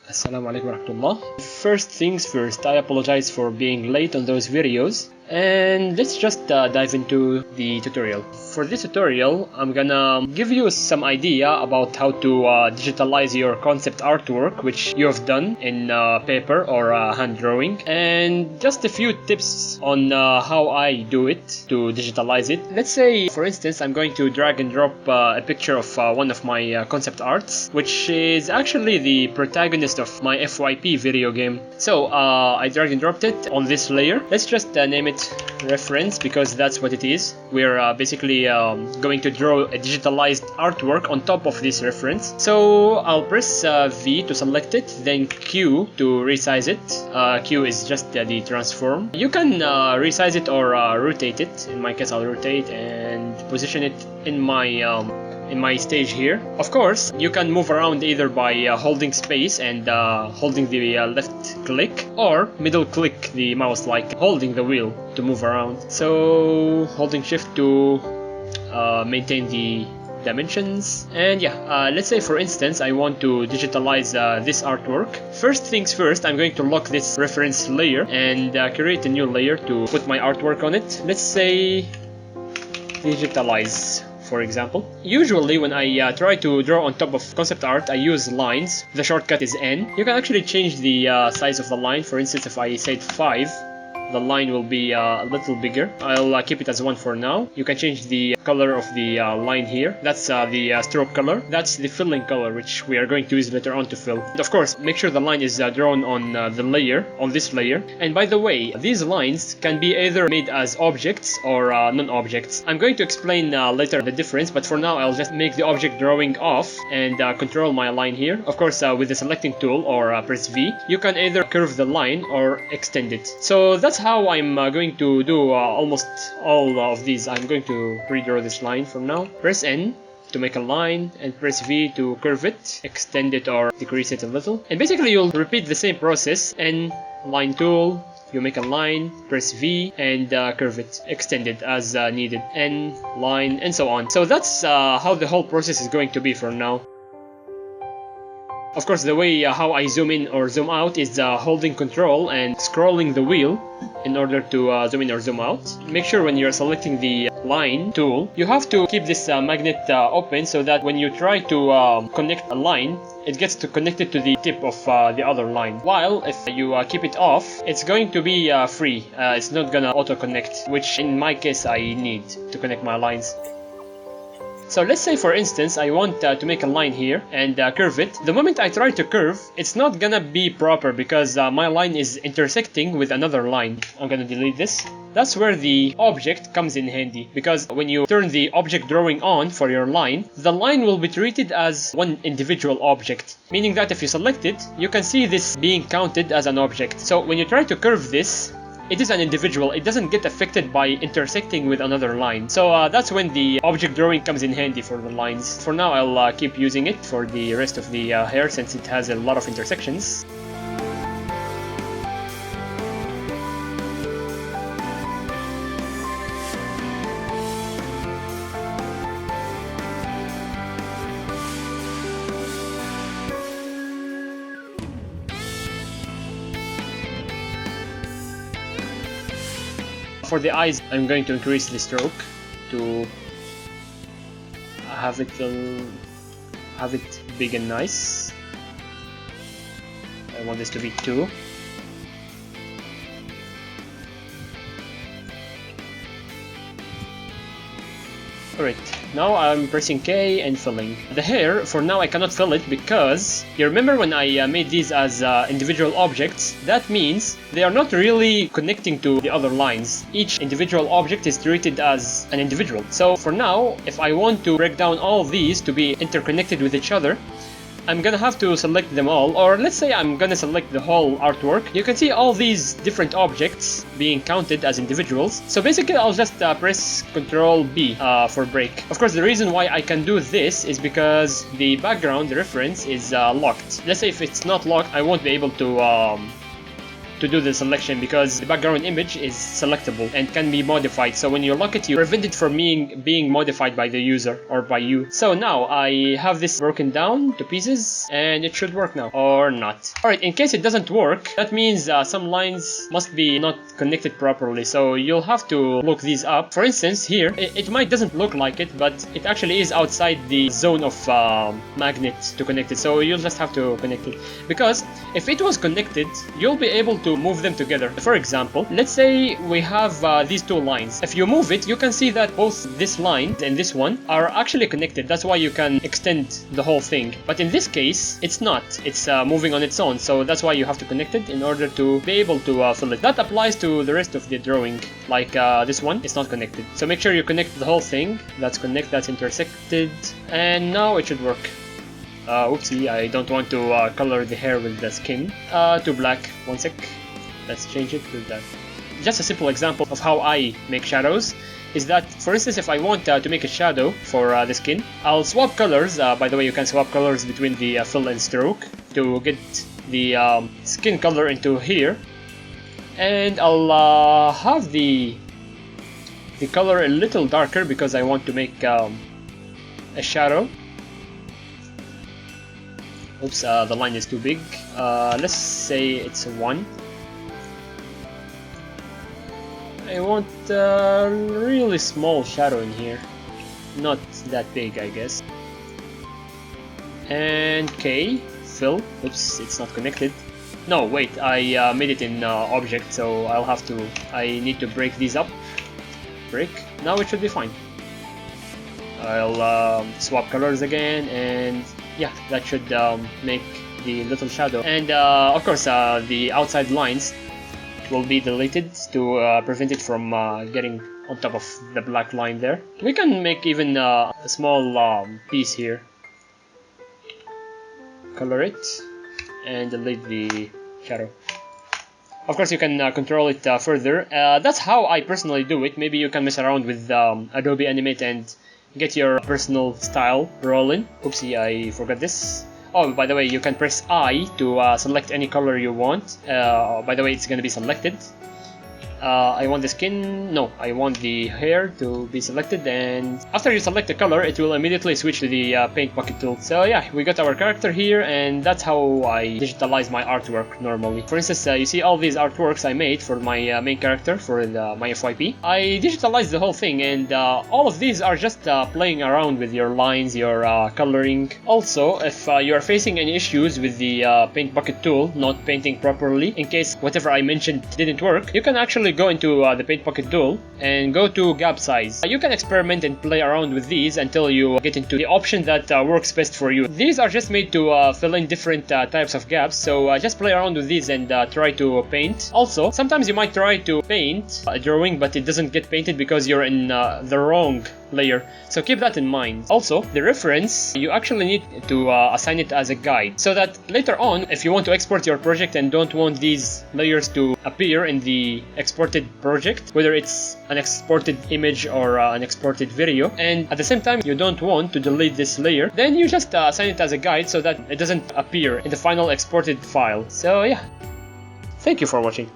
Assalamu alaikum warahmatullah. First things first, I apologize for being late on those videos. And let's just dive into the tutorial. For this tutorial, I'm gonna give you some idea about how to digitalize your concept artwork which you have done in paper or hand drawing, and just a few tips on how I do it to digitalize it. Let's say, for instance, I'm going to drag and drop a picture of one of my concept arts, which is actually the protagonist of my FYP video game. So I drag and dropped it on this layer. Let's just name it reference, because that's what it is. We're basically going to draw a digitalized artwork on top of this reference. So I'll press V to select it, then Q to resize it. Q is just the transform. You can resize it or rotate it. In my case, I'll rotate and position it in my stage here. Of course, you can move around either by holding space and holding the left click, or middle click the mouse, like holding the wheel to move around. So holding shift to maintain the dimensions. And yeah, let's say for instance I want to digitalize this artwork. First things first, I'm going to lock this reference layer and create a new layer to put my artwork on it. Let's say digitalize, for example. Usually when I try to draw on top of concept art, I use lines. The shortcut is N. You can actually change the size of the line. For instance, if I said 5, the line will be a little bigger. I'll keep it as 1 for now. You can change the color of the line here. That's the stroke color. That's the filling color, which we are going to use later on to fill. And of course, make sure the line is drawn on the layer, on this layer. And by the way, these lines can be either made as objects or non-objects. I'm going to explain later the difference, but for now I'll just make the object drawing off and control my line here. Of course, with the selecting tool or press V, you can either curve the line or extend it. So that's how I'm going to do almost all of these. I'm going to redraw this line from now. Press N to make a line and press V to curve it, extend it or decrease it a little. And basically you'll repeat the same process. N, line tool, you make a line, press V and curve it, extend it as needed, N, line, and so on. So that's how the whole process is going to be for now. Of course, the way how I zoom in or zoom out is holding control and scrolling the wheel in order to zoom in or zoom out. Make sure when you're selecting the line tool, you have to keep this magnet open so that when you try to connect a line, it gets to connect it to the tip of the other line. While if you keep it off, it's going to be free. It's not gonna auto connect, which in my case I need to connect my lines. So let's say for instance I want to make a line here and curve it. The moment I try to curve, it's not gonna be proper because my line is intersecting with another line. I'm gonna delete this. That's where the object comes in handy, because when you turn the object drawing on for your line, the line will be treated as one individual object, meaning that if you select it, you can see this being counted as an object. So when you try to curve this, it is an individual. It doesn't get affected by intersecting with another line. So that's when the object drawing comes in handy for the lines. For now, I'll keep using it for the rest of the hair since it has a lot of intersections. For the eyes, I'm going to increase the stroke to have it big and nice. I want this to be 2. Alright, now I'm pressing K and filling. The hair, for now I cannot fill it because you remember when I made these as individual objects, that means they are not really connecting to the other lines. Each individual object is treated as an individual. So for now, if I want to break down all these to be interconnected with each other, I'm gonna have to select them all, or let's say I'm gonna select the whole artwork. You can see all these different objects being counted as individuals. So basically I'll just press Ctrl B for break. Of course, the reason why I can do this is because the background reference is locked. Let's say if it's not locked, I won't be able to to do the selection, because the background image is selectable and can be modified. So when you lock it, you prevent it from being modified by the user or by you. So now I have this broken down to pieces, and it should work now, or not. Alright, in case it doesn't work, that means some lines must be not connected properly. So you'll have to look these up. For instance, here, it might doesn't look like it, but it actually is outside the zone of magnet to connect it. So you'll just have to connect it, because if it was connected, you'll be able to move them together. For example, let's say we have these two lines. If you move it, you can see that both this line and this one are actually connected. That's why you can extend the whole thing. But in this case, it's not. It's moving on its own. So that's why you have to connect it in order to be able to fill it. That applies to the rest of the drawing. Like this one, it's not connected. So make sure you connect the whole thing. That's connect, that's intersected. And now it should work. Oopsie, I don't want to color the hair with the skin. To black. One sec. Let's change it to that. Just a simple example of how I make shadows is that, for instance, if I want to make a shadow for the skin, I'll swap colors. By the way, you can swap colors between the fill and stroke to get the skin color into here. And I'll have the color a little darker because I want to make a shadow. Oops, the line is too big. Let's say it's 1. I want a really small shadow in here. Not that big, I guess. And K, fill. Oops, it's not connected. No, wait, I made it in object, so I need to break these up. Break. Now it should be fine. I'll swap colors again, and yeah, that should make the little shadow. And of course, the outside lines will be deleted to prevent it from getting on top of the black line there. We can make even a small piece here. Color it and delete the shadow. Of course, you can control it further. That's how I personally do it. Maybe you can mess around with Adobe Animate and get your personal style rolling. Oopsie, I forgot this. Oh, by the way, you can press I to select any color you want. By the way, it's going to be selected. I want the skin. No, I want the hair to be selected, and after you select the color, it will immediately switch to the paint bucket tool. So yeah, we got our character here, and that's how I digitalize my artwork normally. For instance, you see all these artworks I made for my main character for my FYP. I digitalized the whole thing, and all of these are just playing around with your lines, your coloring. Also, if you are facing any issues with the paint bucket tool not painting properly, in case whatever I mentioned didn't work, you can actually go into the paint bucket tool and go to gap size. You can experiment and play around with these until you get into the option that works best for you. These are just made to fill in different types of gaps, so just play around with these and try to paint. Also, sometimes you might try to paint a drawing but it doesn't get painted because you're in the wrong layer, so keep that in mind. Also, the reference, you actually need to assign it as a guide, so that later on, if you want to export your project and don't want these layers to appear in the exported project, whether it's an exported image or an exported video, and at the same time you don't want to delete this layer, then you just assign it as a guide so that it doesn't appear in the final exported file. So yeah, thank you for watching.